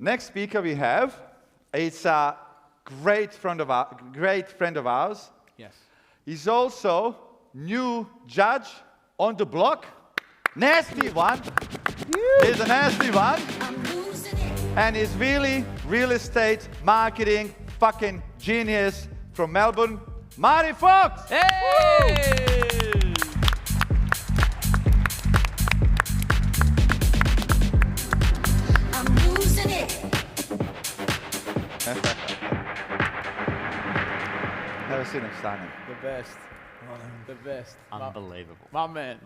Next speaker we have, it's a great friend of ours. Yes. He's also new judge on the block. Nasty one. He's a nasty one. And he's really real estate marketing fucking genius from Melbourne, Marty Fox. Hey! I'm losing it. Never seen him standing. The best. The best. Unbelievable. My man.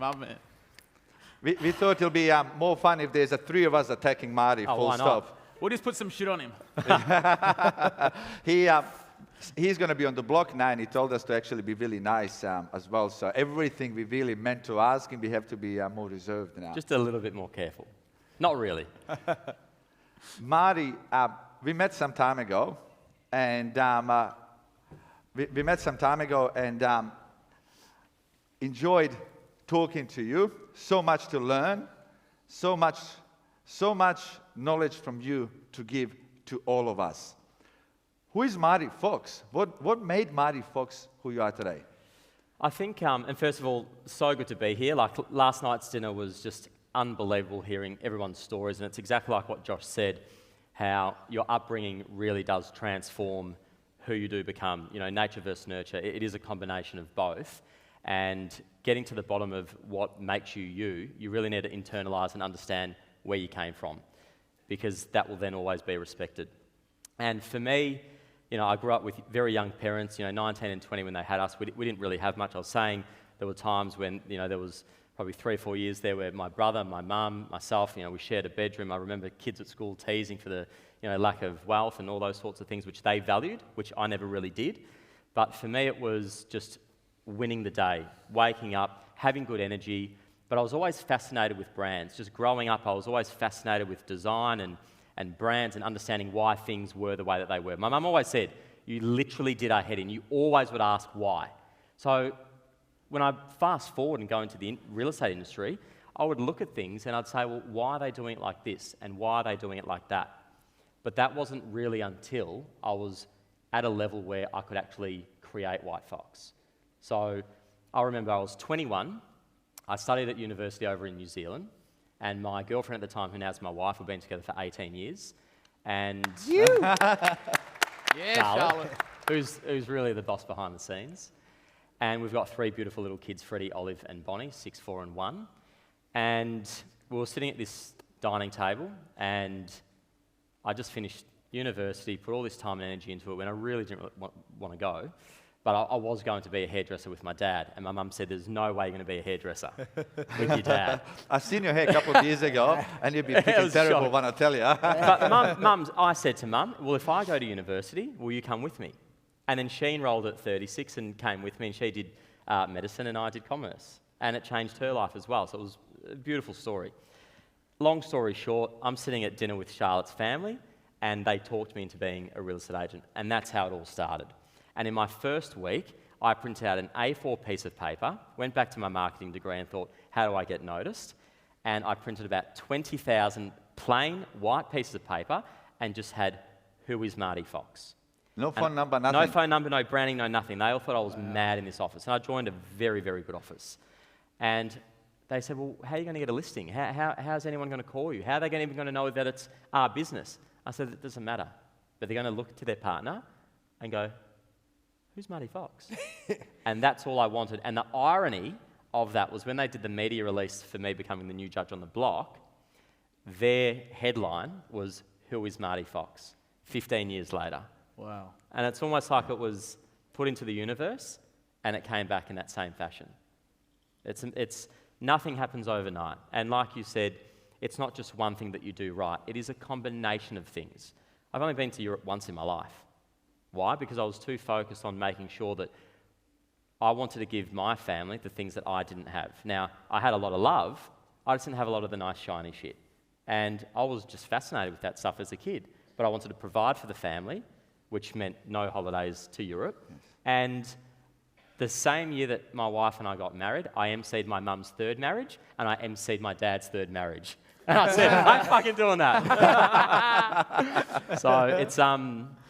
We thought it'll be more fun if there's three of us attacking Marty, full why not? stop. We'll just put some shit on him. He's going to be on the block now, and he told us to actually be really nice as well. So everything we really meant to ask him, we have to be more reserved now. Just a little bit more careful. Not really. Marty, we met some time ago, and enjoyed talking to you. So much to learn, so much knowledge from you to give to all of us. Who is Marty Fox? What made Marty Fox who you are today? I think, and first of all, so good to be here. Like last night's dinner was just unbelievable hearing everyone's stories, and it's exactly like what Josh said, how your upbringing really does transform who you do become. You know, nature versus nurture, it is a combination of both. And getting to the bottom of what makes you you, you really need to internalise and understand where you came from, because that will then always be respected. And for me, you know, I grew up with very young parents, 19 and 20 when they had us. We didn't really have much. I was saying there were times when, there was probably 3 or 4 years there where my brother, my mum, myself, we shared a bedroom. I remember kids at school teasing for the, lack of wealth and all those sorts of things which they valued, which I never really did. But for me, it was just winning the day, waking up, having good energy. But I was always fascinated with brands. Just growing up, I was always fascinated with design and brands and understanding why things were the way that they were. My mum always said, you literally did our head in. You always would ask why. So when I fast forward and go into the real estate industry, I would look at things and I'd say, well, why are they doing it like this? And why are they doing it like that? But that wasn't really until I was at a level where I could actually create Whitefox. So I remember I was 21. I studied at university over in New Zealand, and my girlfriend at the time, who now is my wife, we've been together for 18 years. And Charlotte, who's really the boss behind the scenes. And we've got 3 beautiful little kids, Freddie, Olive, and Bonnie, 6, 4, and 1. And we were sitting at this dining table, and I just finished university, put all this time and energy into it when I really didn't want to go. But I was going to be a hairdresser with my dad, and my mum said, there's no way you're going to be a hairdresser with your dad. I've seen your hair a couple of years ago, and you'd be picking terrible one, I tell you. But I said to Mum, well, if I go to university, will you come with me? And then she enrolled at 36 and came with me, and she did medicine, and I did commerce. And it changed her life as well, so it was a beautiful story. Long story short, I'm sitting at dinner with Charlotte's family, and they talked me into being a real estate agent, and that's how it all started. And in my first week, I printed out an A4 piece of paper, went back to my marketing degree and thought, how do I get noticed? And I printed about 20,000 plain white pieces of paper and just had, who is Marty Fox? No phone number, nothing? No phone number, no branding, no nothing. They all thought I was mad in this office. And I joined a very, very good office. And they said, well, how are you going to get a listing? How's anyone going to call you? How are they even going to know that it's our business? I said, it doesn't matter. But they're going to look to their partner and go, who's Marty Fox? And that's all I wanted. And the irony of that was when they did the media release for me becoming the new judge on the block, their headline was, who is Marty Fox? 15 years later. Wow. And it's almost like it was put into the universe and it came back in that same fashion. It's nothing happens overnight. And like you said, it's not just one thing that you do right. It is a combination of things. I've only been to Europe once in my life. Why? Because I was too focused on making sure that I wanted to give my family the things that I didn't have. Now, I had a lot of love, I just didn't have a lot of the nice shiny shit. And I was just fascinated with that stuff as a kid. But I wanted to provide for the family, which meant no holidays to Europe. Yes. And the same year that my wife and I got married, I emceed my mum's 3rd marriage, and I emceed my dad's 3rd marriage. And I said, I ain't fucking doing that. So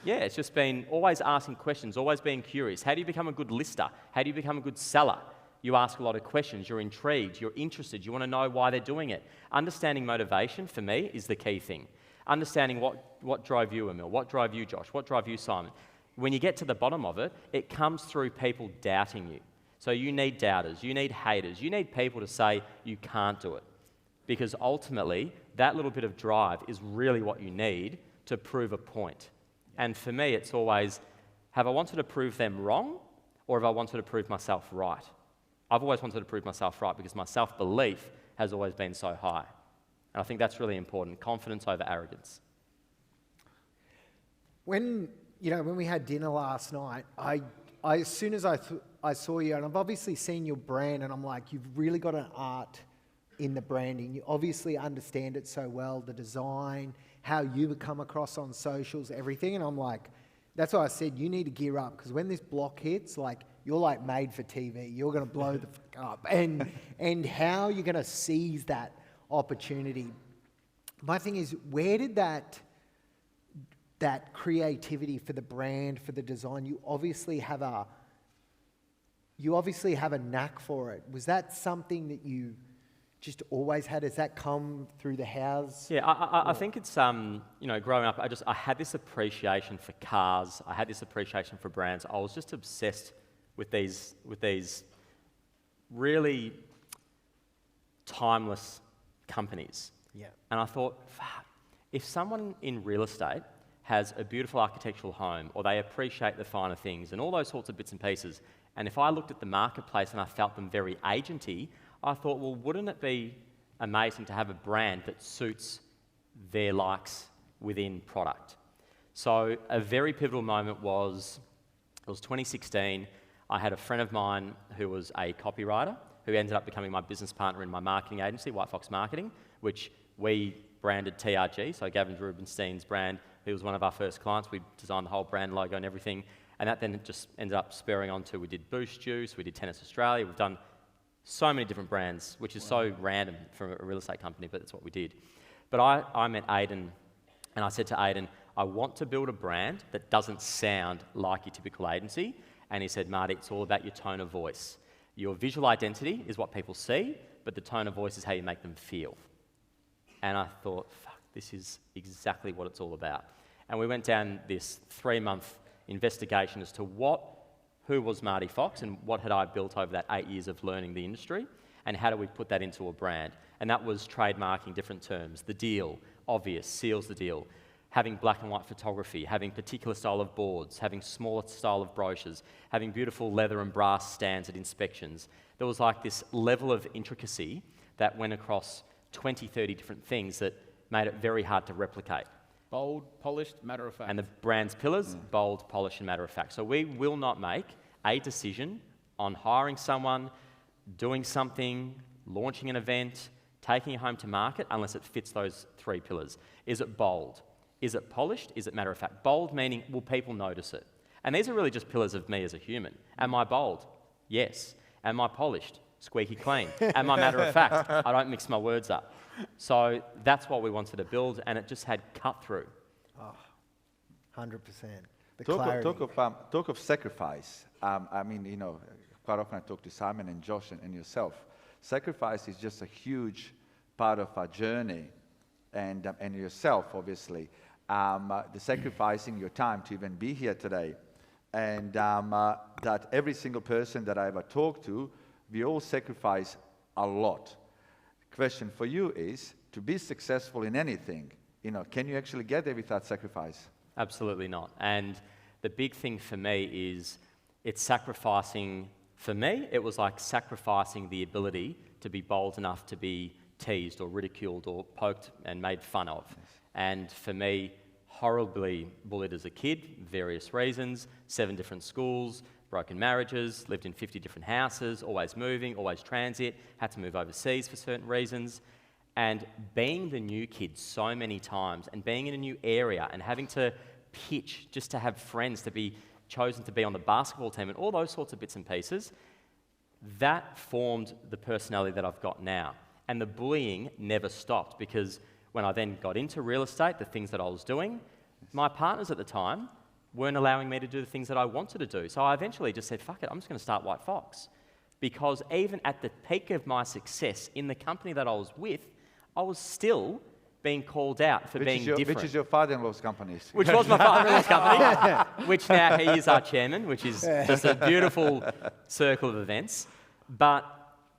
it's just been always asking questions, always being curious. How do you become a good lister? How do you become a good seller? You ask a lot of questions, you're intrigued, you're interested, you want to know why they're doing it. Understanding motivation, for me, is the key thing. Understanding what drove you, Emil, what drove you, Josh, what drove you, Simon. When you get to the bottom of it, it comes through people doubting you. So you need doubters, you need haters, you need people to say you can't do it. Because ultimately, that little bit of drive is really what you need to prove a point. And for me, it's always, have I wanted to prove them wrong, or have I wanted to prove myself right? I've always wanted to prove myself right because my self-belief has always been so high. And I think that's really important, confidence over arrogance. When we had dinner last night, I as soon as I saw you, and I've obviously seen your brand, and I'm like, you've really got an art in the branding. You obviously understand it so well, the design, how you would come across on socials, everything. And I'm like, that's why I said you need to gear up, because when this block hits, like, you're like made for TV. You're going to blow the fuck up. And how you're going to seize that opportunity. My thing is, where did that creativity for the brand, for the design, you obviously have a knack for it. Was that something that you just always had? Has that come through the house? Yeah, I think it's, growing up, I had this appreciation for cars. I had this appreciation for brands. I was just obsessed with these really timeless companies. Yeah. And I thought, fuck, if someone in real estate has a beautiful architectural home, or they appreciate the finer things and all those sorts of bits and pieces, and if I looked at the marketplace and I felt them very agenty, I thought, well, wouldn't it be amazing to have a brand that suits their likes within product? So a very pivotal moment was 2016. I had a friend of mine who was a copywriter who ended up becoming my business partner in my marketing agency, Whitefox Marketing, which we branded TRG, so Gavin Rubenstein's brand. He was one of our first clients. We designed the whole brand logo and everything. And that then just ended up spurring on to, we did Boost Juice, we did Tennis Australia, we've done so many different brands, which is so random for a real estate company, but that's what we did. But I met Aidan, and I said to Aidan, I want to build a brand that doesn't sound like your typical agency. And he said, Marty, it's all about your tone of voice. Your visual identity is what people see, but the tone of voice is how you make them feel. And I thought, fuck, this is exactly what it's all about. And we went down this 3-month investigation as to who was Marty Fox and what had I built over that 8 years of learning the industry, and how do we put that into a brand. And that was trademarking different terms, the deal, obvious, seals the deal, having black and white photography, having particular style of boards, having smaller style of brochures, having beautiful leather and brass stands at inspections. There was like this level of intricacy that went across 20, 30 different things that made it very hard to replicate. Bold, polished, matter of fact. And the brand's pillars, bold, polished, and matter of fact. So we will not make a decision on hiring someone, doing something, launching an event, taking it home to market, unless it fits those 3 pillars. Is it bold? Is it polished? Is it matter of fact? Bold meaning, will people notice it? And these are really just pillars of me as a human. Am I bold? Yes. Am I polished? Squeaky clean. Am I matter of fact? I don't mix my words up. So that's what we wanted to build, and it just had cut through. 100%. The clarity. Talk of sacrifice. Quite often I talk to Simon and Josh and yourself. Sacrifice is just a huge part of our journey, and yourself, obviously. The sacrificing your time to even be here today. And that every single person that I ever talk to, we all sacrifice a lot. The question for you is, to be successful in anything, can you actually get there without sacrifice? Absolutely not. And the big thing for me is, it's sacrificing, for me, it was like sacrificing the ability to be bold enough to be teased or ridiculed or poked and made fun of. Yes. And for me, horribly bullied as a kid, various reasons, 7 different schools, broken marriages, lived in 50 different houses, always moving, always transit, had to move overseas for certain reasons. And being the new kid so many times, and being in a new area, and having to pitch just to have friends, to be chosen to be on the basketball team, and all those sorts of bits and pieces, that formed the personality that I've got now. And the bullying never stopped, because when I then got into real estate, the things that I was doing, my partners at the time weren't allowing me to do the things that I wanted to do. So I eventually just said, fuck it, I'm just going to start Whitefox. Because even at the peak of my success in the company that I was with, I was still being called out for being different. Which is your father-in-law's company. Which was my father-in-law's company, which now he is our chairman, which is just a beautiful circle of events. But,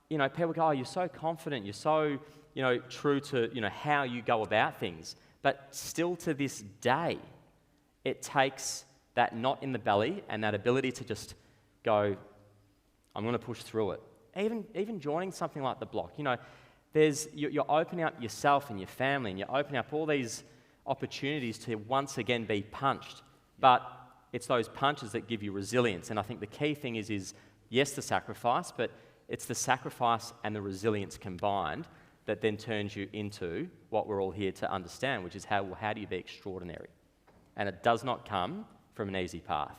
you know, people go, oh, you're so confident, you're so, you know, true to, you know, how you go about things. But still to this day, it takes that knot in the belly and that ability to just go, I'm going to push through it. Even joining something like the block, you know, you're opening up yourself and your family, and you're opening up all these opportunities to once again be punched. But it's those punches that give you resilience. And I think the key thing is yes, the sacrifice, but it's the sacrifice and the resilience combined that then turns you into what we're all here to understand, which is how do you be extraordinary? And it does not come from an easy path.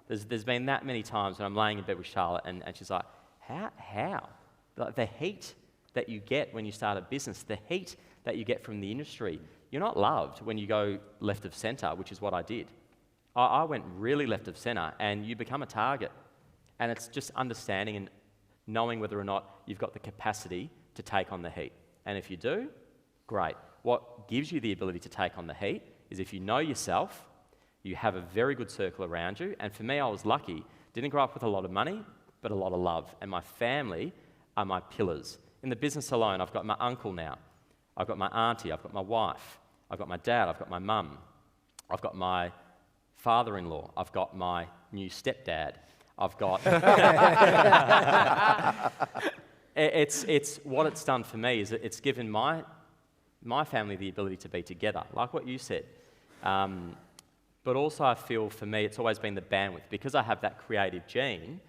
There's been that many times when I'm laying in bed with Charlotte and she's like, how? Like the heat that you get when you start a business, the heat that you get from the industry, you're not loved when you go left of centre, which is what I did. I went really left of centre, and you become a target. And it's just understanding and knowing whether or not you've got the capacity to take on the heat. And if you do, great. What gives you the ability to take on the heat is if you know yourself, you have a very good circle around you. And for me, I was lucky. Didn't grow up with a lot of money, but a lot of love. And my family are my pillars. In the business alone, I've got my uncle now. I've got my auntie. I've got my wife. I've got my dad. I've got my mum. I've got my father-in-law. I've got my new stepdad. I've got... it's what it's done for me is it's given my family the ability to be together, like what you said. But also I feel for me it's always been the bandwidth. Because I have that creative gene,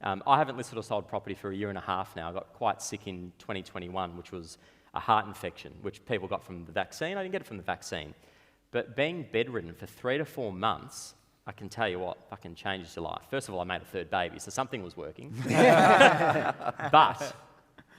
I haven't listed or sold property for a year and a half now. I got quite sick in 2021, which was a heart infection, which people got from the vaccine. I didn't get it from the vaccine. But being bedridden for 3 to 4 months, I can tell you what, fucking changes your life. First of all, I made a third baby, so something was working. But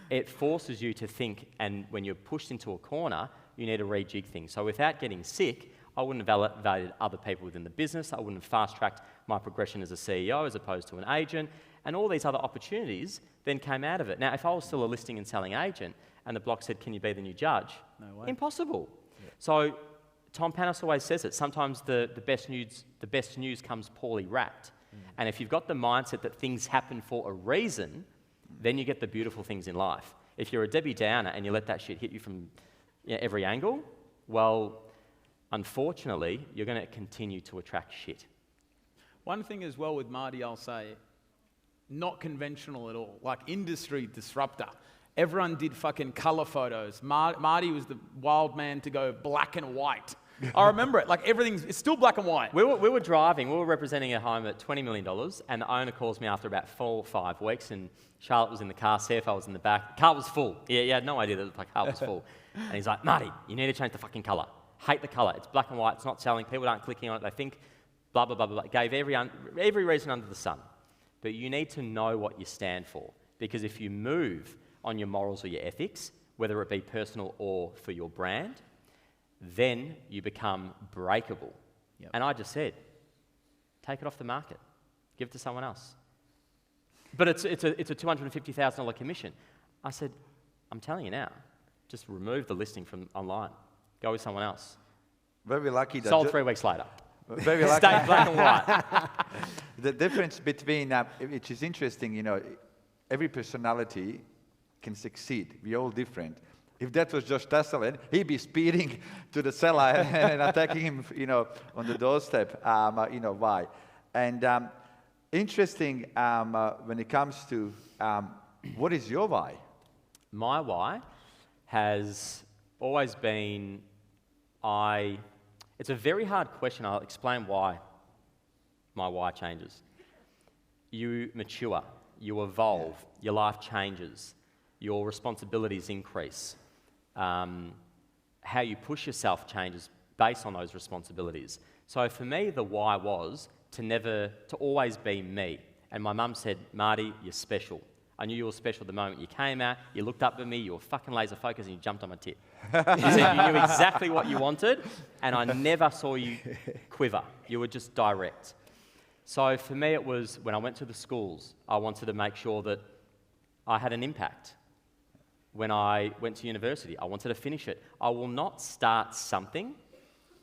it forces you to think, and when you're pushed into a corner, you need to rejig things. So without getting sick, I wouldn't have validated other people within the business. I wouldn't have fast-tracked my progression as a CEO as opposed to an agent. And all these other opportunities then came out of it. Now, if I was still a listing and selling agent and the block said, can you be the new judge? No way. Impossible. Yeah. So Tom Panos always says it. Sometimes the best news comes poorly wrapped. And if you've got the mindset that things happen for a reason, then you get the beautiful things in life. If you're a Debbie Downer and you let that shit hit you from every angle, well, unfortunately, you're going to continue to attract shit. One thing as well with Marty, I'll say, not conventional at all, like industry disruptor. Everyone did fucking colour photos. Marty was the wild man to go black and white. I remember it, like it's still black and white. We were driving, we were representing a home at $20 million, and the owner calls me after about 4 or 5 weeks, and Charlotte was in the car, CFO was in the back. The car was full. Yeah, he had no idea that the car was full. And he's like, Marty, you need to change the fucking colour. Hate the colour. It's black and white. It's not selling. People aren't clicking on it. They think blah, blah, blah, blah. Gave every reason under the sun. But you need to know what you stand for. Because if you move on your morals or your ethics, whether it be personal or for your brand, then you become breakable. Yep. And I just said, take it off the market. Give it to someone else. But it's a $250,000 commission. I said, I'm telling you now, just remove the listing from online. Go with someone else. Very lucky. That sold 3 weeks later. Very lucky. Stayed black and white. The difference between, which is interesting, you know, every personality can succeed. We're all different. If that was Josh Tesolin, he'd be speeding to the seller and attacking him, you know, on the doorstep. You know why? And interesting when it comes to what is your why? My why has always been it's a very hard question. I'll explain why my why changes. You mature, you evolve, your life changes, your responsibilities increase. How you push yourself changes based on those responsibilities. So for me, the why was to always be me. And my mum said, Marty, you're special. I knew you were special the moment you came out, you looked up at me, you were fucking laser focused and you jumped on my tit. You said you knew exactly what you wanted and I never saw you quiver. You were just direct. So for me it was, when I went to the schools, I wanted to make sure that I had an impact. When I went to university, I wanted to finish it. I will not start something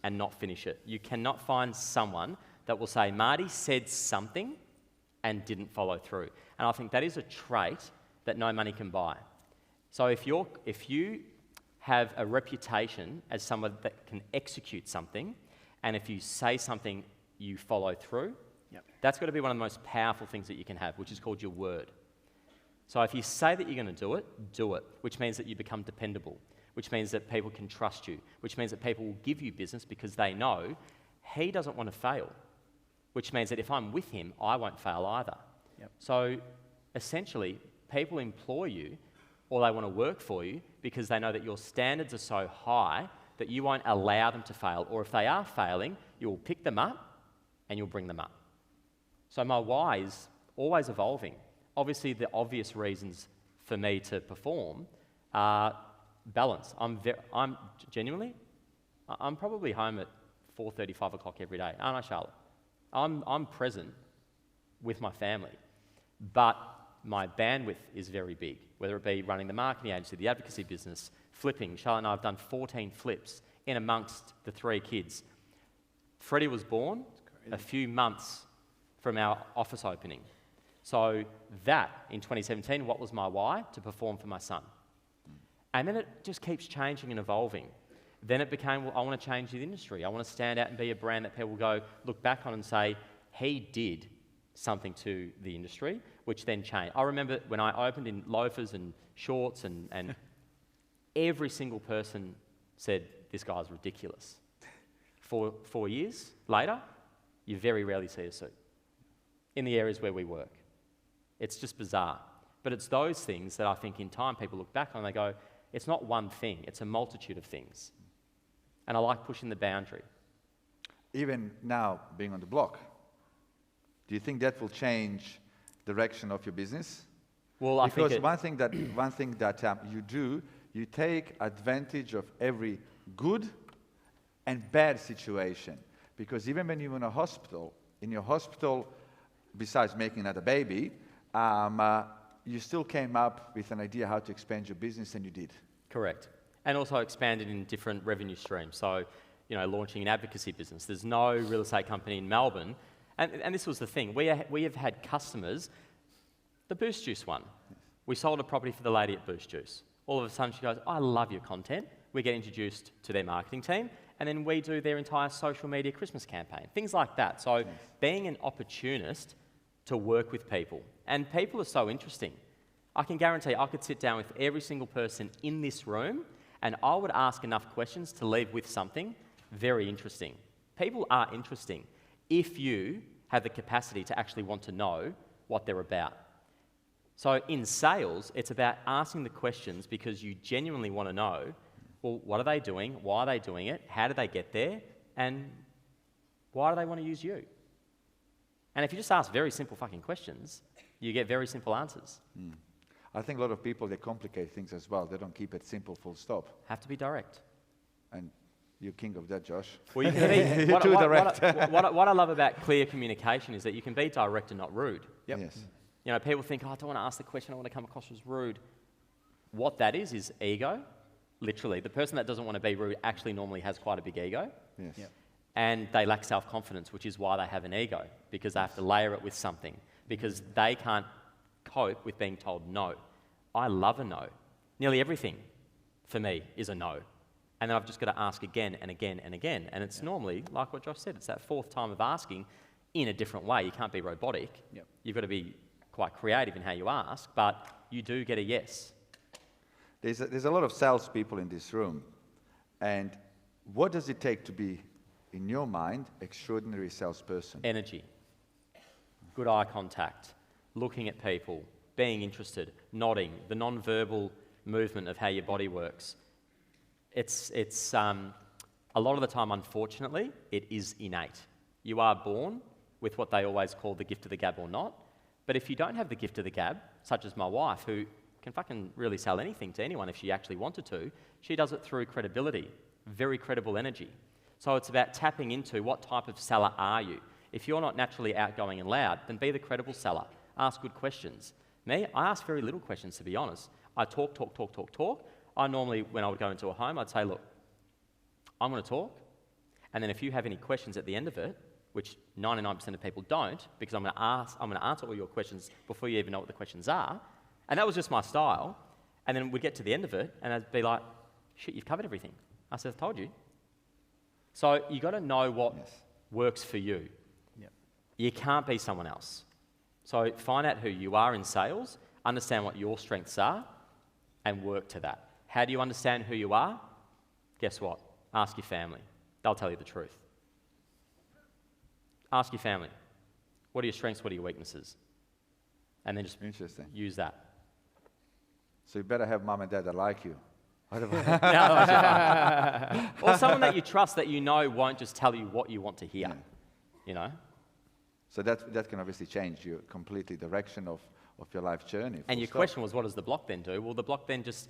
and not finish it. You cannot find someone that will say, Marty said something and didn't follow through. And I think that is a trait that no money can buy. So if you have a reputation as someone that can execute something, and if you say something, you follow through, that's got to be one of the most powerful things that you can have, which is called your word. So if you say that you're going to do it, which means that you become dependable, which means that people can trust you, which means that people will give you business because they know he doesn't want to fail, which means that if I'm with him, I won't fail either. So essentially, people employ you or they want to work for you because they know that your standards are so high that you won't allow them to fail, or if they are failing, you'll pick them up and you'll bring them up. So my why is always evolving. Obviously, the obvious reasons for me to perform are balance. I'm probably home at 4:30, 5 o'clock every day, aren't I, Charlotte? I'm present with my family, but my bandwidth is very big, whether it be running the marketing agency, the advocacy business, flipping. Charlotte and I have done 14 flips in amongst the 3 kids. Freddie was born a few months from our office opening. So that, in 2017, what was my why? To perform for my son. And then it just keeps changing and evolving. Then it became, well, I want to change the industry. I want to stand out and be a brand that people go, look back on and say, he did something to the industry, which then changed. I remember when I opened in loafers and shorts and every single person said, this guy's ridiculous. 4 years later, you very rarely see a suit in the areas where we work. It's just bizarre. But it's those things that I think in time people look back on and they go, it's not one thing, it's a multitude of things. And I like pushing the boundary. Even now, being on the block, do you think that will change the direction of your business? Well, because one thing that you do, you take advantage of every good and bad situation. Because even when you're in your hospital, besides making another baby, you still came up with an idea how to expand your business, and you did. Correct. And also expanded in different revenue streams. So, launching an advocacy business. There's no real estate company in Melbourne. And this was the thing. We have had customers, the Boost Juice one. We sold a property for the lady at Boost Juice. All of a sudden she goes, I love your content. We get introduced to their marketing team, and then we do their entire social media Christmas campaign. Things like that. So being an opportunist to work with people. And people are so interesting. I can guarantee I could sit down with every single person in this room and I would ask enough questions to leave with something very interesting. People are interesting if you have the capacity to actually want to know what they're about. So in sales, it's about asking the questions because you genuinely want to know, well, what are they doing? Why are they doing it? How did they get there? And why do they want to use you? And if you just ask very simple fucking questions, you get very simple answers. I think a lot of people, they complicate things as well. They don't keep it simple, full stop. Have to be direct. And you're king of that, Josh. Well, you can be, too direct. What I love about clear communication is that you can be direct and not rude. Yes. People think, I don't want to ask the question, I want to come across as rude. What that is ego. Literally, the person that doesn't want to be rude actually normally has quite a big ego. Yes. Yep. And they lack self-confidence, which is why they have an ego, because they have to layer it with something, because they can't cope with being told no. I love a no. Nearly everything for me is a no. And then I've just got to ask again and again and again. And it's normally, like what Josh said, it's that 4th time of asking in a different way. You can't be robotic. Yep. You've got to be quite creative in how you ask, but you do get a yes. There's a lot of salespeople in this room. And what does it take to be, in your mind, extraordinary salesperson? Energy, good eye contact, looking at people, being interested, nodding, the non-verbal movement of how your body works. It's a lot of the time, unfortunately, it is innate. You are born with what they always call the gift of the gab or not, But if you don't have the gift of the gab, such as my wife, who can fucking really sell anything to anyone if she actually wanted to, she does it through credibility, very credible energy. So it's about tapping into what type of seller are you. If you're not naturally outgoing and loud, then be the credible seller. Ask good questions. Me, I ask very little questions, to be honest. I talk. I normally, when I would go into a home, I'd say, look, I'm going to talk, and then if you have any questions at the end of it, which 99% of people don't, because I'm going to answer all your questions before you even know what the questions are, and that was just my style, and then we'd get to the end of it, and I'd be like, shit, you've covered everything. I said, I told you. So you got to know what works for you. Yep. You can't be someone else. So find out who you are in sales, understand what your strengths are, and work to that. How do you understand who you are? Guess what? Ask your family. They'll tell you the truth. Ask your family. What are your strengths? What are your weaknesses? And then just use that. So you better have mom and dad that like you. Or someone that you trust that you know won't just tell you what you want to hear. You know? So that can obviously change your completely direction of your life journey. And your question was, what does the block then do? Well, the block then just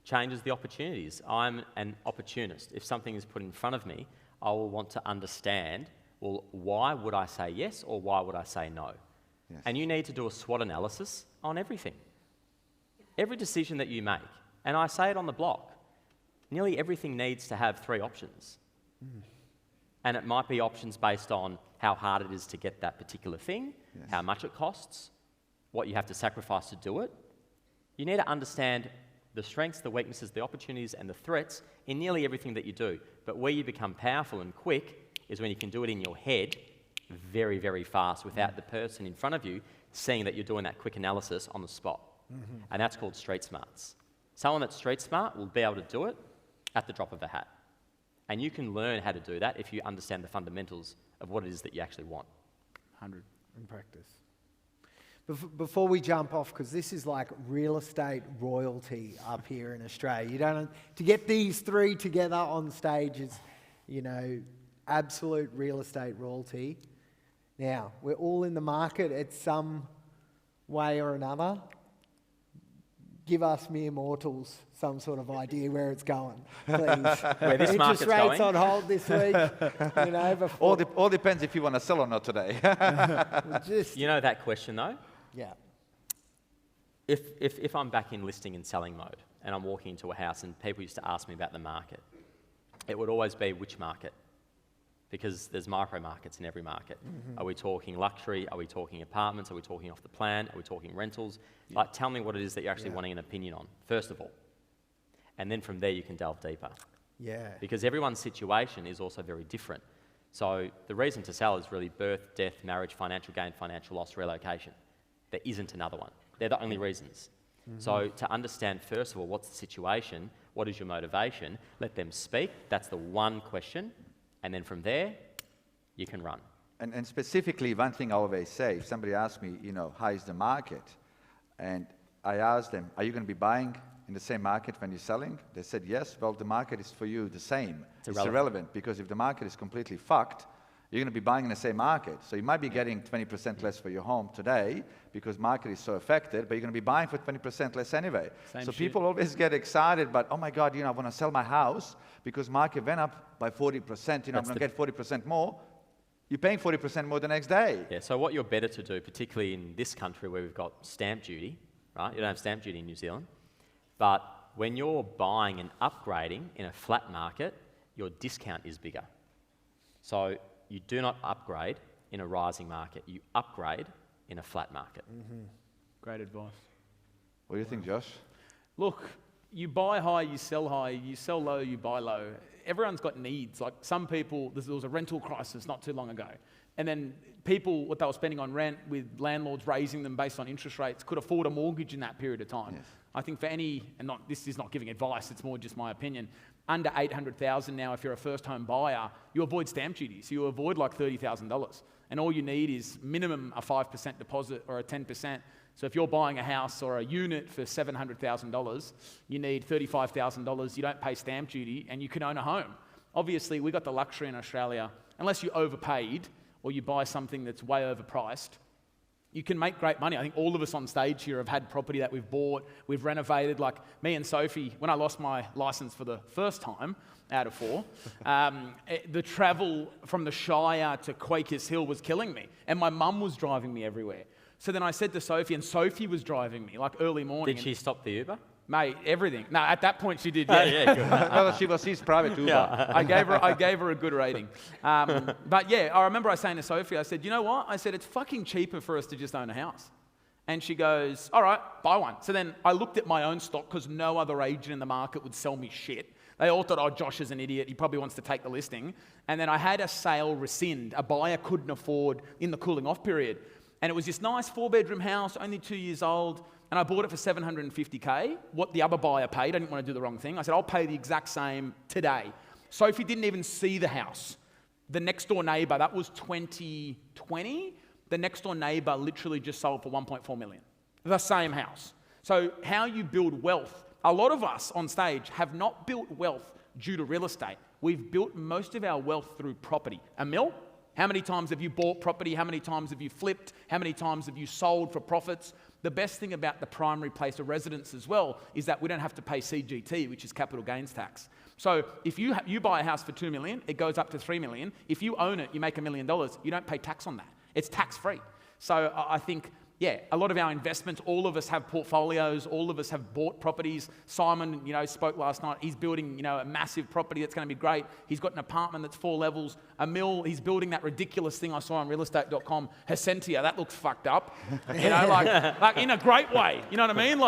changes the opportunities. I'm an opportunist. If something is put in front of me, I will want to understand, well, why would I say yes or why would I say no? Yes. And you need to do a SWOT analysis on everything. Every decision that you make, and I say it on the block, nearly everything needs to have 3 options. And it might be options based on how hard it is to get that particular thing, how much it costs, what you have to sacrifice to do it. You need to understand the strengths, the weaknesses, the opportunities, and the threats in nearly everything that you do. But where you become powerful and quick is when you can do it in your head very, very fast without the person in front of you seeing that you're doing that quick analysis on the spot. And that's called street smarts. Someone that's street smart will be able to do it at the drop of a hat. And you can learn how to do that if you understand the fundamentals of what it is that you actually want. 100. In practice. Before we jump off, because this is like real estate royalty up here in Australia. You don't, to get these 3 together on stage is, you know, absolute real estate royalty. Now, we're all in the market at some way or another. Give us mere mortals some sort of idea where it's going, please. Where this market's Interest rates going? on hold this week, you know, before... All depends if you want to sell or not today. Just, You know that question though? yeah. If I'm back in listing and selling mode and I'm walking into a house and people used to ask me about the market, it would always be which market? Because there's micro markets in every market. Are we talking luxury? Are we talking apartments? Are we talking off the plan? Are we talking rentals? Like, tell me what it is that you're actually wanting an opinion on, first of all. And then from there you can delve deeper. Yeah. Because everyone's situation is also very different. So the reason to sell is really birth, death, marriage, financial gain, financial loss, relocation. There isn't another one. They're the only reasons. So to understand, first of all, what's the situation? What is your motivation? Let them speak. That's the one question. And then from there, you can run. And specifically, one thing I always say, if somebody asks me, you know, how is the market? And I ask them, are you going to be buying in the same market when you're selling? They said, yes. Well, the market is for you the same. It's irrelevant, because if the market is completely fucked, you're going to be buying in the same market. So you might be getting 20% less for your home today because market is so affected, but you're going to be buying for 20% less anyway. So people always get excited, but oh my God, you know, I want to sell my house because market went up by 40%, you know, I'm going to get 40% more. You're paying 40% more the next day. Yeah, so what you're better to do, particularly in this country where we've got stamp duty, right? You don't have stamp duty in New Zealand. But when you're buying and upgrading in a flat market, your discount is bigger. So you do not upgrade in a rising market. You upgrade in a flat market. Great advice. What do you think, Josh? Look, you buy high, you sell low, you buy low. Everyone's got needs. Like some people, there was a rental crisis not too long ago. And then people, what they were spending on rent with landlords raising them based on interest rates, could afford a mortgage in that period of time. Yes. I think for any, and not, this is not giving advice, it's more just my opinion, under 800,000 now, if you're a first home buyer, you avoid stamp duty. So you avoid like $30,000. And all you need is minimum a 5% deposit or a 10%. So if you're buying a house or a unit for $700,000, you need $35,000, you don't pay stamp duty, and you can own a home. Obviously, we got the luxury in Australia, unless you overpaid or you buy something that's way overpriced, you can make great money. I think all of us on stage here have had property that we've bought, we've renovated. Like me and Sophie, when I lost my license for the first time out of 4, the travel from the Shire to Quakers Hill was killing me. And my mum was driving me everywhere. So then I said to Sophie, and Sophie was driving me, like early morning. Did she stop the Uber? Mate, everything. No, at that point she did, yeah. Yeah, good. Well, she was his private Uber. Yeah. I gave her a good rating. But yeah, I remember I was saying to Sophie, I said, you know what? I said, it's fucking cheaper for us to just own a house. And she goes, all right, buy one. So then I looked at my own stock because no other agent in the market would sell me shit. They all thought, oh, Josh is an idiot. He probably wants to take the listing. And then I had a sale rescind. A buyer couldn't afford in the cooling off period. And it was this nice 4-bedroom house, only 2 years old. And I bought it for $750K, what the other buyer paid. I didn't want to do the wrong thing. I said, I'll pay the exact same today. Sophie didn't even see the house. The next door neighbor, that was 2020. The next door neighbor literally just sold for 1.4 million. The same house. So how you build wealth. A lot of us on stage have not built wealth due to real estate. We've built most of our wealth through property. Emil, how many times have you bought property? How many times have you flipped? How many times have you sold for profits? The best thing about the primary place of residence as well is that we don't have to pay CGT, which is capital gains tax. So if you buy a house for $2 million, it goes up to $3 million. If you own it, you make $1 million. You don't pay tax on that. It's tax-free. So I think, yeah, a lot of our investments, all of us have portfolios, all of us have bought properties. Simon, spoke last night. He's building, a massive property that's going to be great. He's got an apartment that's 4 levels. Emil, he's building that ridiculous thing I saw on realestate.com, Hesentia. That looks fucked up. Like in a great way. You know what I mean?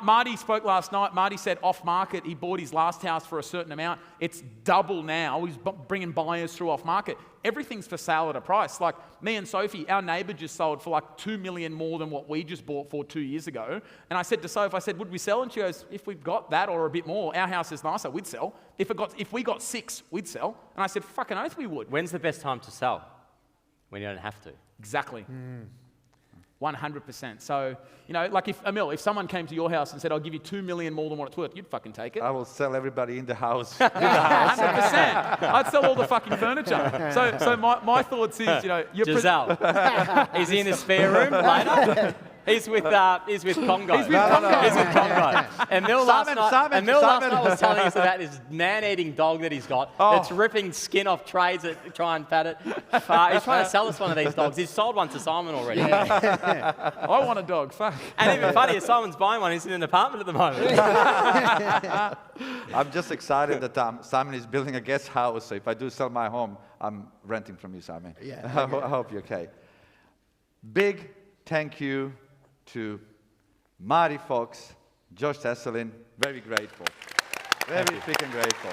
Marty spoke last night. Marty said off market, he bought his last house for a certain amount. It's double now. He's bringing buyers through off market. Everything's for sale at a price. Like me and Sophie, our neighbour just sold for like $2 million more than what we just bought for 2 years ago. And I said to Sophie, would we sell? And she goes, if we've got that or a bit more, our house is nicer, we'd sell. If we got 6, we'd sell. And I said, fucking oath we would. When's the best time to sell? When you don't have to. Exactly. 100%. So, if someone came to your house and said, I'll give you $2 million more than what it's worth, you'd fucking take it. I will sell everybody in the house. 100%. I'd sell all the fucking furniture. So my thoughts is, Giselle, is he in his spare room later? He's with Congo. He's with Congo. Emil last night was telling us about this man-eating dog that he's got that's ripping skin off trays to try and pat it. He's trying to sell us one of these dogs. He's sold one to Simon already. I want a dog. Fuck. And even funnier, Simon's buying one. He's in an apartment at the moment. I'm just excited that Simon is building a guest house. So if I do sell my home, I'm renting from you, Simon. Yeah. I hope you're okay. Big thank you to Marty Fox, Josh Tesolin. Very grateful. Very freaking grateful.